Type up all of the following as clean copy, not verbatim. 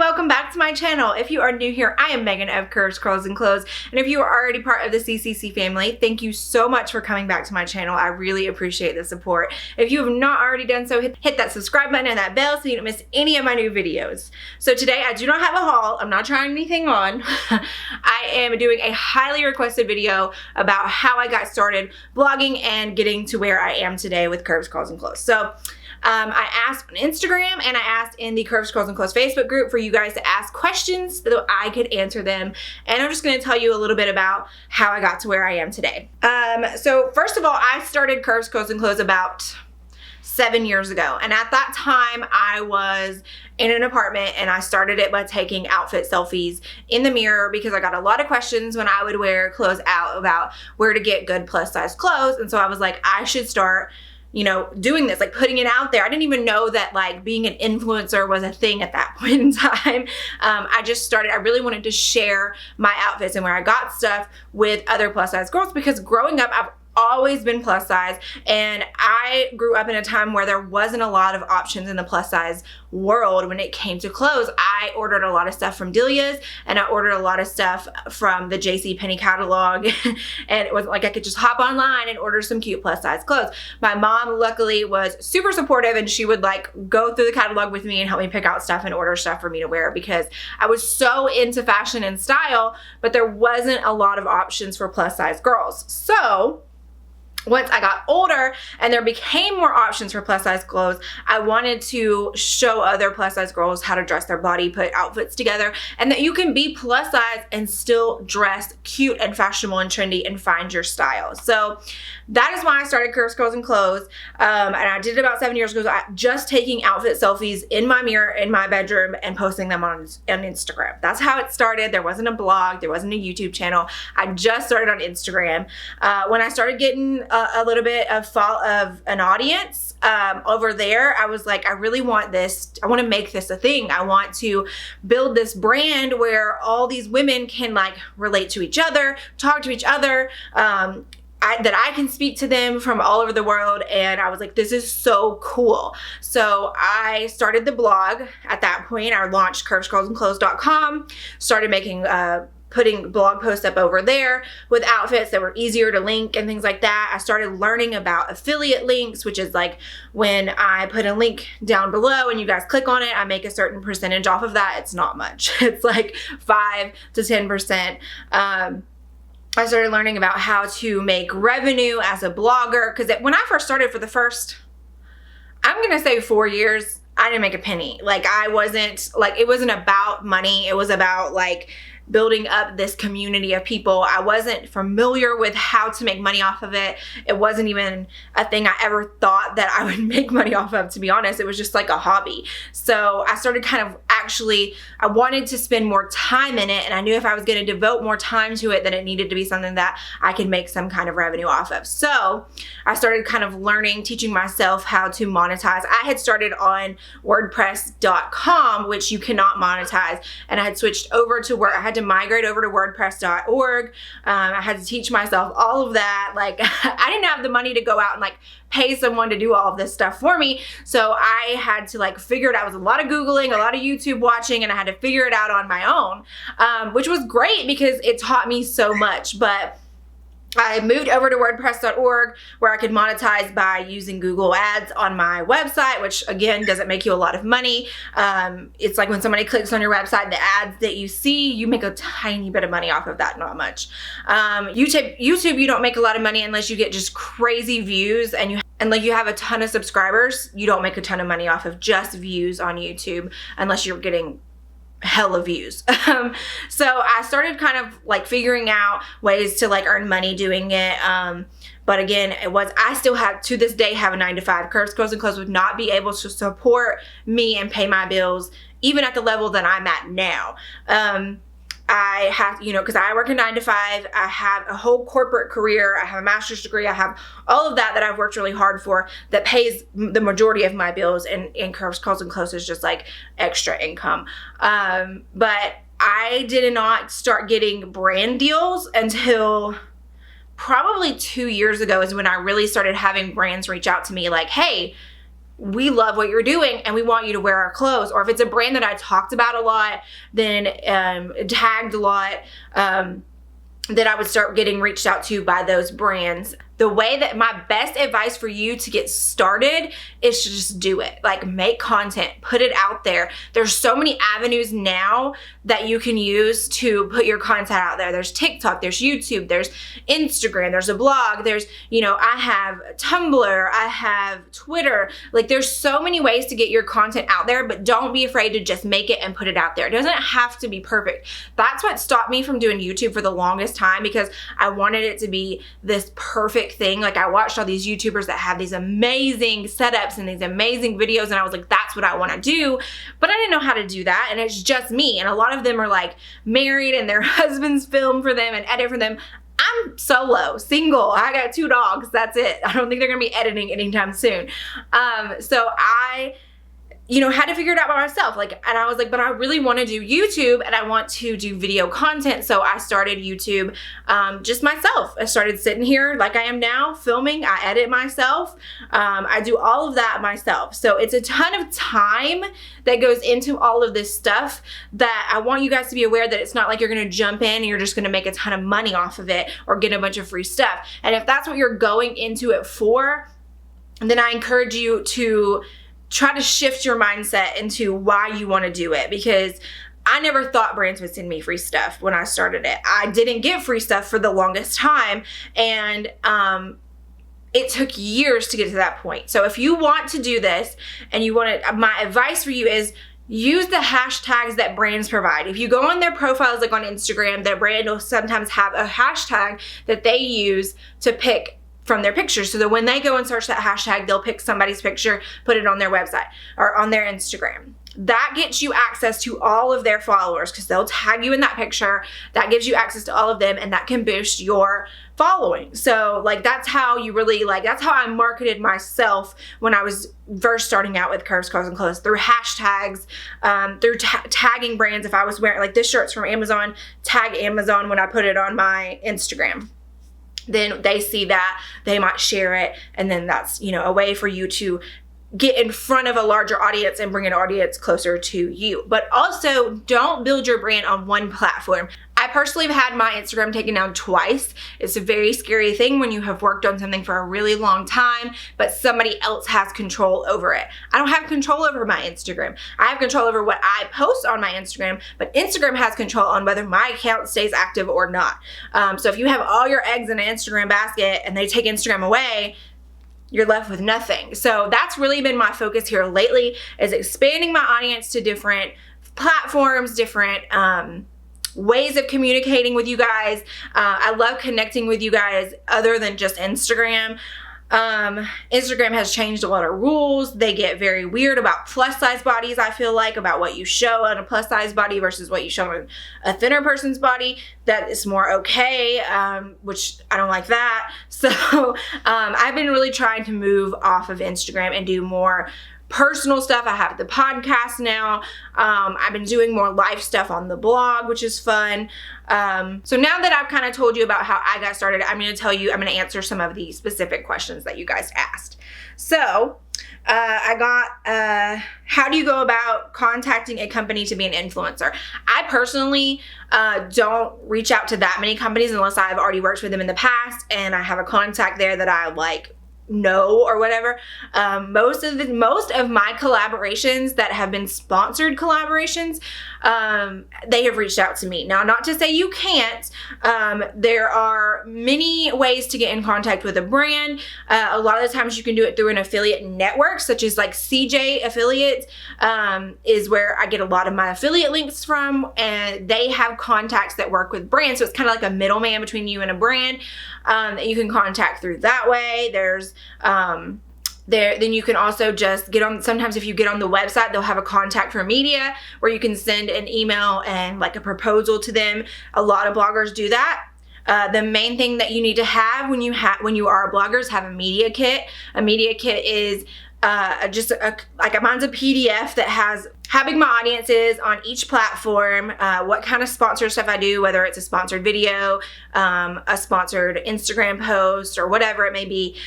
welcome back to my channel. If you are new here, I am Megan of Curves, Curls, and Clothes. And if you are already part of the CCC family, thank you so much for coming back to my channel. I really appreciate the support. If you have not already done so, hit that subscribe button and that bell so you don't miss any of my new videos. So today I do not have a haul. I'm not trying anything on. I am doing a highly requested video about how I got started blogging and getting to where I am today with Curves, Curls, and Clothes. So I asked on Instagram and I asked in the Curves, Curls, and Clothes Facebook group for you guys to ask questions so that I could answer them. And I'm just going to tell you a little bit about how I got to where I am today. So first of all, I started Curves, Curls, and Clothes about 7 years ago. And at that time I was in an apartment and I started it by taking outfit selfies in the mirror because I got a lot of questions when I would wear clothes out about where to get good plus size clothes. And so I was like, I should start doing this, like putting it out there. I didn't even know that like being an influencer was a thing at that point in time. I just started, I really wanted to share my outfits and where I got stuff with other plus size girls because growing up, I've always been plus size, and I grew up in a time where there wasn't a lot of options in the plus size world when it came to clothes. I ordered a lot of stuff from Delia's and I ordered a lot of stuff from the JCPenney catalog and it was like I could just hop online and order some cute plus size clothes. My mom luckily was super supportive and she would like go through the catalog with me and help me pick out stuff and order stuff for me to wear because I was so into fashion and style, but there wasn't a lot of options for plus size girls. So once I got older and there became more options for plus size clothes, I wanted to show other plus size girls how to dress their body, put outfits together, and that you can be plus size and still dress cute and fashionable and trendy and find your style. So that is why I started Curves, Curls, and Clothes. And I did it about 7 years ago, just taking outfit selfies in my mirror in my bedroom and posting them on Instagram. That's how it started. There wasn't a blog, there wasn't a YouTube channel. I just started on Instagram. When I started getting a little bit of an audience over there, I was like, I really want this. I want to make this a thing. I want to build this brand where all these women can like relate to each other, talk to each other, that I can speak to them from all over the world. And I was like, this is so cool. So I started the blog at that point. I launched curvescurlsandclothes.com, started making putting blog posts up over there with outfits that were easier to link and things like that. I started learning about affiliate links, which is like when I put a link down below and you guys click on it, I make a certain percentage off of that. It's not much. It's like 5 to 10%. I started learning about how to make revenue as a blogger because when I first started for the first, I'm going to say 4 years, I didn't make a penny. Like it wasn't about money. It was about like building up this community of people. I wasn't familiar with how to make money off of it. It wasn't even a thing I ever thought that I would make money off of, to be honest. It was just like a hobby. So I started I wanted to spend more time in it, and I knew if I was going to devote more time to it, then it needed to be something that I could make some kind of revenue off of. So I started kind of learning, teaching myself how to monetize. I had started on WordPress.com, which you cannot monetize, and I had switched over to where I had to migrate over to WordPress.org. I had to teach myself all of that. Like I didn't have the money to go out and like pay someone to do all of this stuff for me. So I had to like figure it out. It was a lot of Googling, a lot of YouTube watching, and I had to figure it out on my own, which was great because it taught me so much. But I moved over to WordPress.org where I could monetize by using Google Ads on my website, which again doesn't make you a lot of money. It's like when somebody clicks on your website, the ads that you see, you make a tiny bit of money off of that, not much. YouTube, you don't make a lot of money unless you get just crazy views and like you have a ton of subscribers. You don't make a ton of money off of just views on YouTube unless you're getting hella views. So I started kind of like figuring out ways to like earn money doing it. But again, I still have, to this day, have a 9-to-5. Curves, Curls, and Clothes would not be able to support me and pay my bills, even at the level that I'm at now. I have, because I work a 9-to-5, I have a whole corporate career, I have a master's degree, I have all of that I've worked really hard for that pays the majority of my bills, and Curves, Curls, and Clothes is just like extra income. But I did not start getting brand deals until probably 2 years ago is when I really started having brands reach out to me like, hey, we love what you're doing and we want you to wear our clothes. Or if it's a brand that I talked about a lot, then tagged a lot, that I would start getting reached out to by those brands. The way that my best advice for you to get started is to just do it. Like, make content, put it out there. There's so many avenues now that you can use to put your content out there. There's TikTok, there's YouTube, there's Instagram, there's a blog, there's, you know, I have Tumblr, I have Twitter. Like, there's so many ways to get your content out there, but don't be afraid to just make it and put it out there. It doesn't have to be perfect. That's what stopped me from doing YouTube for the longest time, because I wanted it to be this perfect thing. Like, I watched all these YouTubers that have these amazing setups and these amazing videos, and I was like, that's what I want to do, but I didn't know how to do that, and it's just me. And a lot of them are like married and their husbands film for them and edit for them. I'm solo, single, I got 2 dogs, that's it. I don't think they're gonna be editing anytime soon. So I, you know, had to figure it out by myself. Like, and I was like, but I really want to do YouTube and I want to do video content. So I started YouTube just myself. I started sitting here like I am now, filming. I edit myself. I do all of that myself. So it's a ton of time that goes into all of this stuff that I want you guys to be aware that it's not like you're going to jump in and you're just going to make a ton of money off of it or get a bunch of free stuff. And if that's what you're going into it for, then I encourage you to try to shift your mindset into why you want to do it, because I never thought brands would send me free stuff when I started it. I didn't get free stuff for the longest time, and it took years to get to that point. So if you want to do this and you want to, my advice for you is use the hashtags that brands provide. If you go on their profiles, like on Instagram, their brand will sometimes have a hashtag that they use to pick from their pictures, so that when they go and search that hashtag, they'll pick somebody's picture, put it on their website or on their Instagram. That gets you access to all of their followers, because they'll tag you in that picture. That gives you access to all of them, and that can boost your following. So like, that's how you really, like, that's how I marketed myself when I was first starting out with Curves, Curls, and Clothes, through hashtags, through tagging brands. If I was wearing, like, this shirt's from Amazon, tag Amazon when I put it on my Instagram. Then they see that, they might share it, and then that's, you know, a way for you to get in front of a larger audience and bring an audience closer to you. But also, don't build your brand on one platform. I personally have had my Instagram taken down twice. It's a very scary thing when you have worked on something for a really long time, but somebody else has control over it. I don't have control over my Instagram. I have control over what I post on my Instagram, but Instagram has control on whether my account stays active or not. So if you have all your eggs in an Instagram basket and they take Instagram away, you're left with nothing. So that's really been my focus here lately, is expanding my audience to different platforms, different ways of communicating with you guys. I love connecting with you guys other than just Instagram. Instagram has changed a lot of rules. They get very weird about plus size bodies, I feel like, about what you show on a plus size body versus what you show on a thinner person's body. That is more okay, which I don't like that. So I've been really trying to move off of Instagram and do more personal stuff. I have the podcast now. I've been doing more live stuff on the blog, which is fun. So now that I've kind of told you about how I got started, I'm going to answer some of the specific questions that you guys asked. So I got, how do you go about contacting a company to be an influencer? I personally don't reach out to that many companies unless I've already worked with them in the past and I have a contact there that I like know or whatever. Most of my collaborations that have been sponsored collaborations, they have reached out to me. Now, not to say you can't. There are many ways to get in contact with a brand. A lot of the times you can do it through an affiliate network, such as like CJ Affiliates, is where I get a lot of my affiliate links from, and they have contacts that work with brands. So it's kind of like a middleman between you and a brand that you can contact through that way. There's then you can also just get on, sometimes if you get on the website, they'll have a contact for media where you can send an email and like a proposal to them. A lot of bloggers do that. The main thing that you need to have when you are a blogger is have a media kit. A media kit is mine's a PDF that has how big my audience is on each platform, what kind of sponsored stuff I do, whether it's a sponsored video, a sponsored Instagram post, or whatever it may be,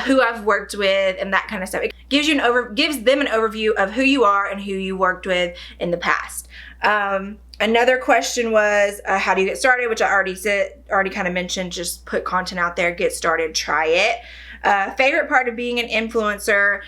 who I've worked with, and that kind of stuff. It gives them an overview of who you are and who you worked with in the past. Another question was, how do you get started? Which I already kind of mentioned. Just put content out there, get started, try it. Favorite part of being an influencer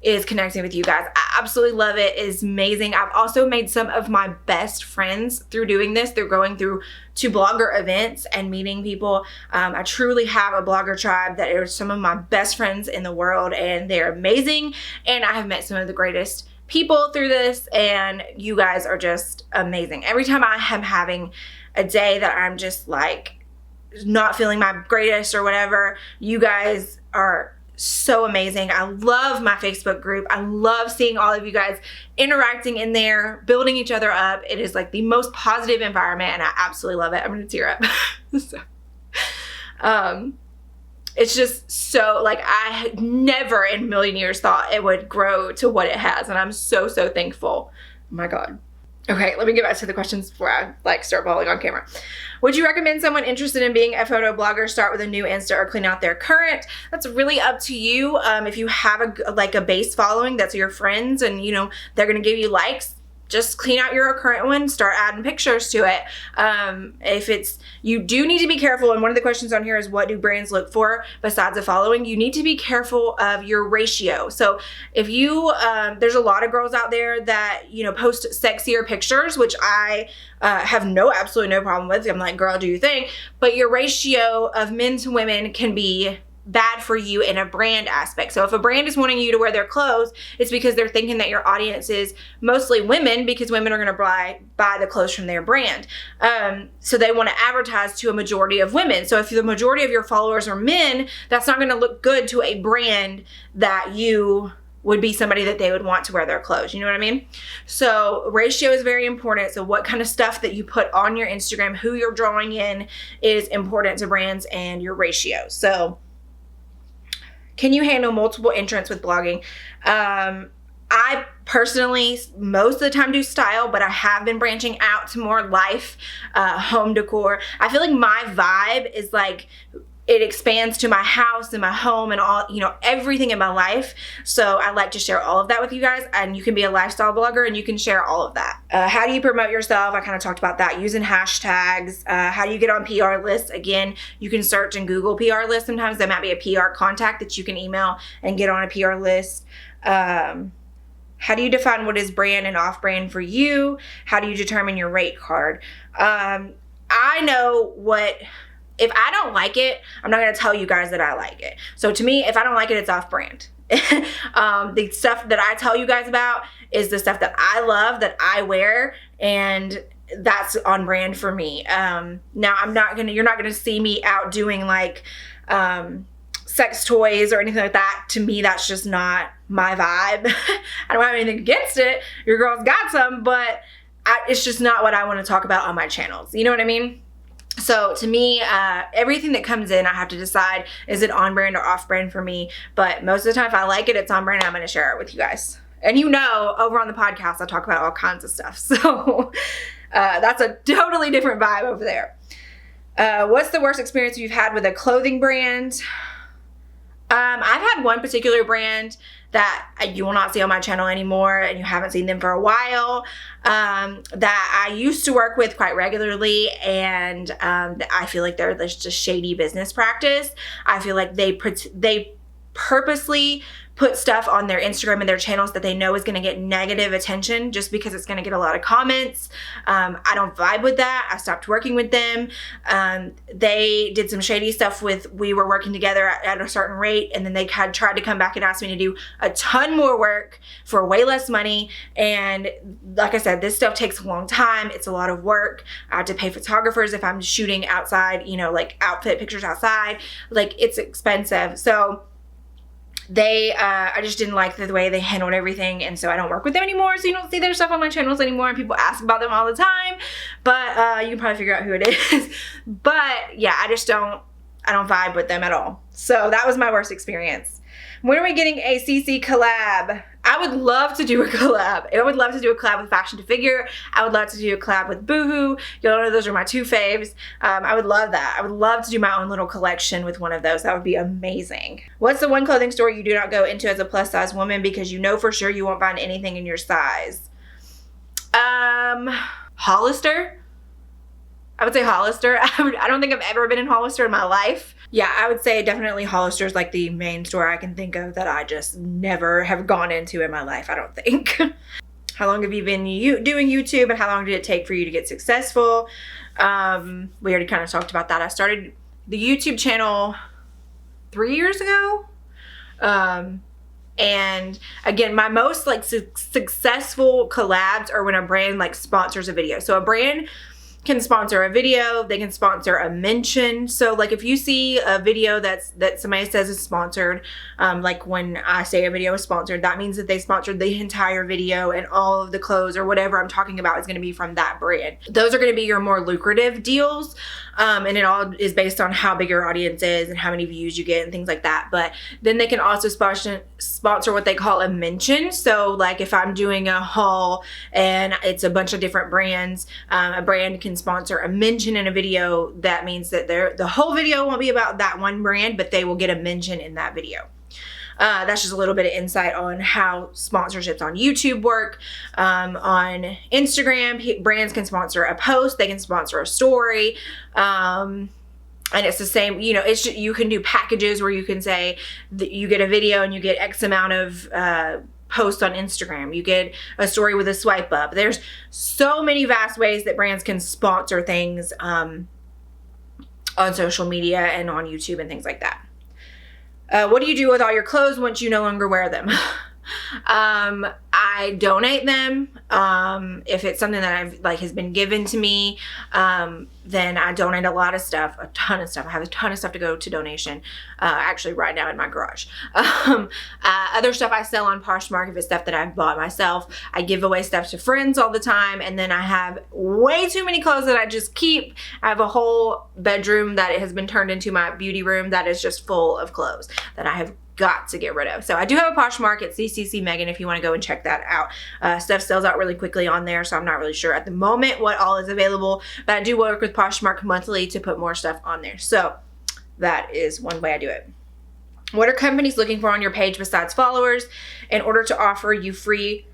is connecting with you guys. I absolutely love it. It's amazing. I've also made some of my best friends through doing this, through going through to blogger events and meeting people. I truly have a blogger tribe that are some of my best friends in the world, and they're amazing. And I have met some of the greatest people through this, and you guys are just amazing. Every time I am having a day that I'm just like not feeling my greatest or whatever, you guys are so amazing. I love my Facebook group. I love seeing all of you guys interacting in there, building each other up. It is like the most positive environment, and I absolutely love it. I'm gonna tear up. It's just so, like, I had never in a million years thought it would grow to what it has, and I'm so thankful. Oh my God. Okay, let me get back to the questions before I start bawling on camera. Would you recommend someone interested in being a photo blogger start with a new Insta or clean out their current? That's really up to you. If you have a base following that's your friends, and you know they're gonna give you likes, just clean out your current one, start adding pictures to it. You do need to be careful, and one of the questions on here is, what do brands look for besides a following? You need to be careful of your ratio. So if you, there's a lot of girls out there that, you know, post sexier pictures, which I have absolutely no problem with. I'm like, girl, do your thing. But your ratio of men to women can be bad for you in a brand aspect. So if a brand is wanting you to wear their clothes, it's because they're thinking that your audience is mostly women, because women are going to buy the clothes from their brand. So they want to advertise to a majority of women. So if the majority of your followers are men, that's not going to look good to a brand that you would be somebody that they would want to wear their clothes. You know what I mean? So ratio is very important. So what kind of stuff that you put on your Instagram, who you're drawing in, is important to brands, and your ratio. So can you handle multiple entrants with blogging? I personally, most of the time, do style, but I have been branching out to more life, home decor. I feel like my vibe is like, it expands to my house and my home and all, you know, everything in my life. So I like to share all of that with you guys, and you can be a lifestyle blogger and you can share all of that. How do you promote yourself? I kind of talked about that, using hashtags. How do you get on PR lists? Again, you can search and Google PR lists. Sometimes there might be a PR contact that you can email and get on a PR list. How do you define what is brand and off-brand for you? How do you determine your rate card? I know what... If I don't like it, I'm not going to tell you guys that I like it. So to me, if I don't like it, it's off brand. The stuff that I tell you guys about is the stuff that I love, that I wear, and that's on brand for me. Now you're not going to see me out doing like sex toys or anything like that. To me, that's just not my vibe. I don't have anything against it. Your girl's got some, but it's just not what I want to talk about on my channels. You know what I mean? So to me, everything that comes in, I have to decide, is it on brand or off brand for me? But most of the time, if I like it, it's on brand, and I'm going to share it with you guys. And you know, over on the podcast, I talk about all kinds of stuff. So that's a totally different vibe over there. What's the worst experience you've had with a clothing brand? I've had one particular brand that you will not see on my channel anymore, and you haven't seen them for a while, that I used to work with quite regularly, and I feel like they're just a shady business practice. I feel like they purposely put stuff on their Instagram and their channels that they know is going to get negative attention just because it's going to get a lot of comments. I don't vibe with that. I stopped working with them. They did some shady stuff we were working together at a certain rate, and then they had tried to come back and ask me to do a ton more work for way less money. And like I said, this stuff takes a long time. It's a lot of work. I have to pay photographers if I'm shooting outside, you know, like outfit pictures outside. Like, it's expensive. So I just didn't like the way they handled everything, and so I don't work with them anymore, so you don't see their stuff on my channels anymore, and people ask about them all the time, but you can probably figure out who it is. But yeah, I don't vibe with them at all. So that was my worst experience. When are we getting a CC collab? I would love to do a collab. I would love to do a collab with Fashion to Figure. I would love to do a collab with Boohoo. Y'all know those are my two faves. I would love that. I would love to do my own little collection with one of those. That would be amazing. What's the one clothing store you do not go into as a plus size woman because you know for sure you won't find anything in your size? Hollister. I would say Hollister. I don't think I've ever been in Hollister in my life. Yeah, I would say definitely Hollister is like the main store I can think of that I just never have gone into in my life, I don't think. How long have you been doing YouTube and how long did it take for you to get successful? We already kind of talked about that. I started the YouTube channel 3 years ago. And again, my most like successful collabs are when a brand like sponsors a video. So a brand can sponsor a video, they can sponsor a mention. So like if you see a video that somebody says is sponsored, like when I say a video is sponsored, that means that they sponsored the entire video and all of the clothes or whatever I'm talking about is gonna be from that brand. Those are gonna be your more lucrative deals. And it all is based on how big your audience is and how many views you get and things like that. But then they can also sponsor what they call a mention. So like if I'm doing a haul and it's a bunch of different brands, a brand can sponsor a mention in a video. That means that the whole video won't be about that one brand, but they will get a mention in that video. That's just a little bit of insight on how sponsorships on YouTube work. On Instagram, brands can sponsor a post, they can sponsor a story. And it's the same, you know, it's just, you can do packages where you can say that you get a video and you get X amount of posts on Instagram. You get a story with a swipe up. There's so many vast ways that brands can sponsor things on social media and on YouTube and things like that. What do you do with all your clothes once you no longer wear them? I donate them. If it's something that has been given to me, then I donate a lot of stuff, a ton of stuff. I have a ton of stuff to go to donation, actually right now in my garage. Other stuff I sell on Poshmark if it's stuff that I've bought myself. I give away stuff to friends all the time, and then I have way too many clothes that I just keep. I have a whole bedroom that has been turned into my beauty room that is just full of clothes that I have got to get rid of. So I do have a Poshmark at CCC Megan if you want to go and check that out. Stuff sells out really quickly on there, so I'm not really sure at the moment what all is available, but I do work with Poshmark monthly to put more stuff on there. So that is one way I do it. What are companies looking for on your page besides followers in order to offer you free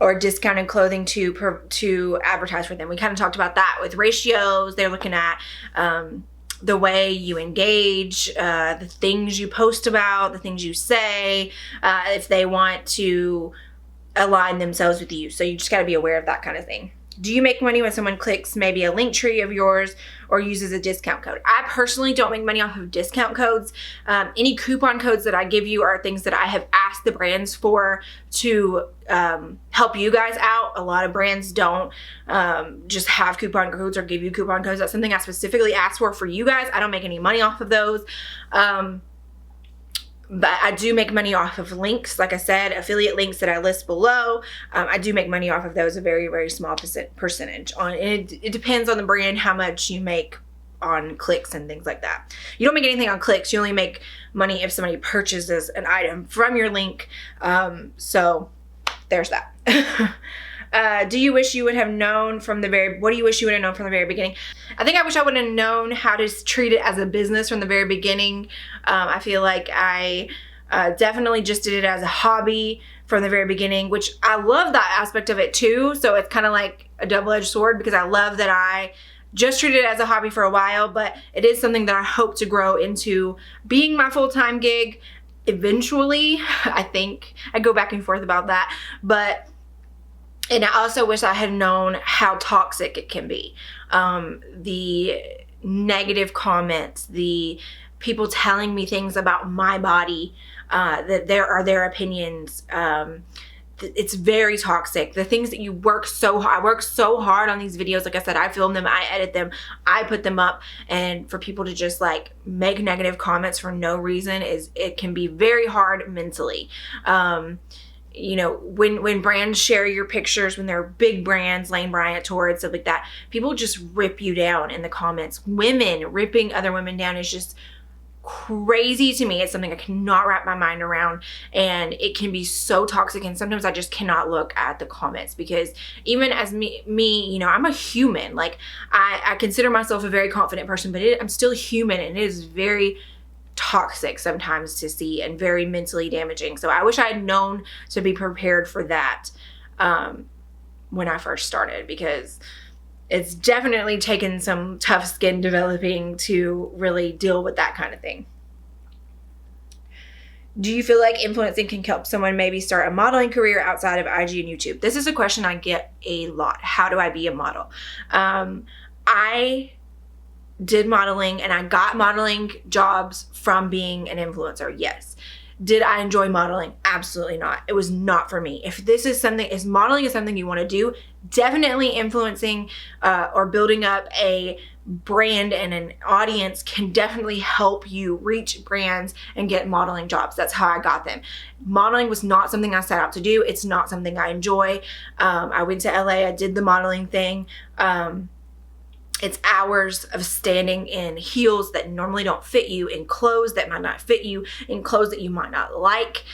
or discounted clothing to advertise for them? We kind of talked about that with ratios. They're looking at the way you engage, the things you post about, the things you say, if they want to align themselves with you. So you just got to be aware of that kind of thing. Do you make money when someone clicks maybe a link tree of yours or uses a discount code? I personally don't make money off of discount codes. Any coupon codes that I give you are things that I have asked the brands for to help you guys out. A lot of brands don't just have coupon codes or give you coupon codes. That's something I specifically asked for you guys. I don't make any money off of those. But I do make money off of links, like I said, affiliate links that I list below. I do make money off of those, a very, very small percentage. It depends on the brand, how much you make on clicks and things like that. You don't make anything on clicks. You only make money if somebody purchases an item from your link. So there's that. Do you wish you would have known from the what do you wish you would have known from the very beginning? I think I wish I would have known how to treat it as a business from the very beginning. I feel like I definitely just did it as a hobby from the very beginning, which I love that aspect of it too. So it's kind of like a double-edged sword because I love that I just treated it as a hobby for a while, but it is something that I hope to grow into being my full-time gig eventually. I think I go back and forth about that, and I also wish I had known how toxic it can be. The negative comments, the people telling me things about my body, that there are their opinions. It's very toxic. The things that you work so hard, I work so hard on these videos. Like I said, I film them, I edit them, I put them up, and for people to just like make negative comments for no reason it can be very hard mentally. You know, when brands share your pictures, when they're big brands, Lane Bryant, Torrid, stuff like that, people just rip you down in the comments. Women ripping other women down is just crazy to me. It's something I cannot wrap my mind around, and it can be so toxic, and sometimes I just cannot look at the comments, because even as me, you know, I'm a human. Like, I consider myself a very confident person, but I'm still human, and it is very toxic sometimes to see, and very mentally damaging. So I wish I had known to be prepared for that when I first started, because it's definitely taken some tough skin developing to really deal with that kind of thing. Do you feel like influencing can help someone maybe start a modeling career outside of IG and YouTube? This is a question I get a lot. How do I be a model? I did modeling, and I got modeling jobs from being an influencer. Yes. Did I enjoy modeling? Absolutely not. It was not for me. If modeling is something you want to do, definitely influencing or building up a brand and an audience can definitely help you reach brands and get modeling jobs. That's how I got them. Modeling was not something I set out to do. It's not something I enjoy. I went to LA. I did the modeling thing. It's hours of standing in heels that normally don't fit you, in clothes that might not fit you, in clothes that you might not like,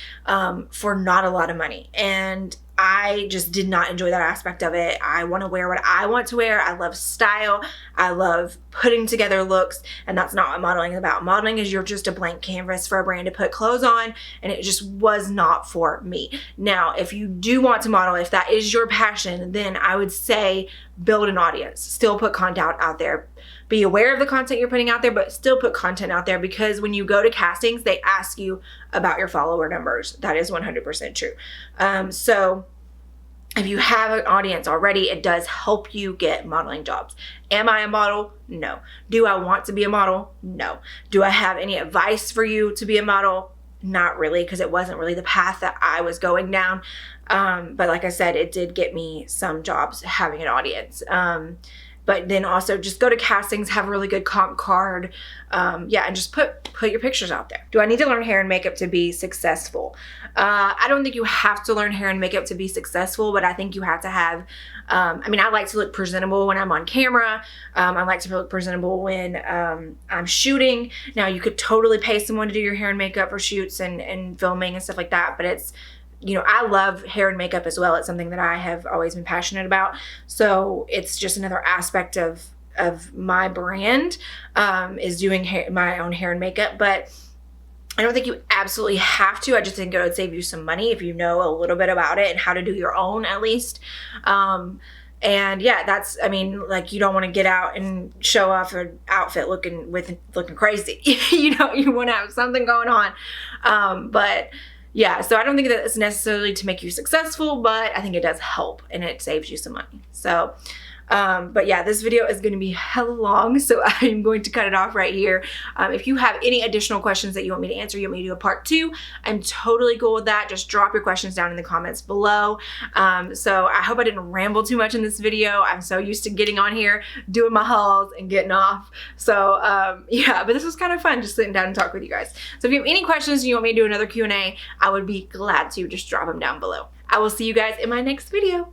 for not a lot of money. And I just did not enjoy that aspect of it. I want to wear what I want to wear. I love style. I love putting together looks, and that's not what modeling is about. Modeling is you're just a blank canvas for a brand to put clothes on, and it just was not for me. Now, if you do want to model, if that is your passion, then I would say build an audience. Still put content out there. Be aware of the content you're putting out there, but still put content out there, because when you go to castings, they ask you about your follower numbers. That is 100% true. So if you have an audience already, it does help you get modeling jobs. Am I a model? No. Do I want to be a model? No. Do I have any advice for you to be a model? Not really, because it wasn't really the path that I was going down. But like I said, it did get me some jobs having an audience. But then also just go to castings, have a really good comp card. And just put your pictures out there. Do I need to learn hair and makeup to be successful? I don't think you have to learn hair and makeup to be successful, but I think you have to have, I like to look presentable when I'm on camera. I like to look presentable when I'm shooting. Now, you could totally pay someone to do your hair and makeup for shoots and filming and stuff like that, but it's, I love hair and makeup as well. It's something that I have always been passionate about. So it's just another aspect of my brand, is doing my own hair and makeup. But I don't think you absolutely have to. I just think it would save you some money if you know a little bit about it and how to do your own, at least. And yeah, that's, you don't want to get out and show off an outfit looking crazy. You want to have something going on. But yeah, so I don't think that it's necessarily to make you successful, but I think it does help, and it saves you some money. So, but yeah, this video is going to be hella long, so I'm going to cut it off right here. If you have any additional questions that you want me to answer, you want me to do a part 2, I'm totally cool with that. Just drop your questions down in the comments below. So I hope I didn't ramble too much in this video. I'm so used to getting on here, doing my hauls, and getting off. So yeah, but this was kind of fun, just sitting down and talk with you guys. So if you have any questions and you want me to do another Q&A, I would be glad to. Just drop them down below. I will see you guys in my next video.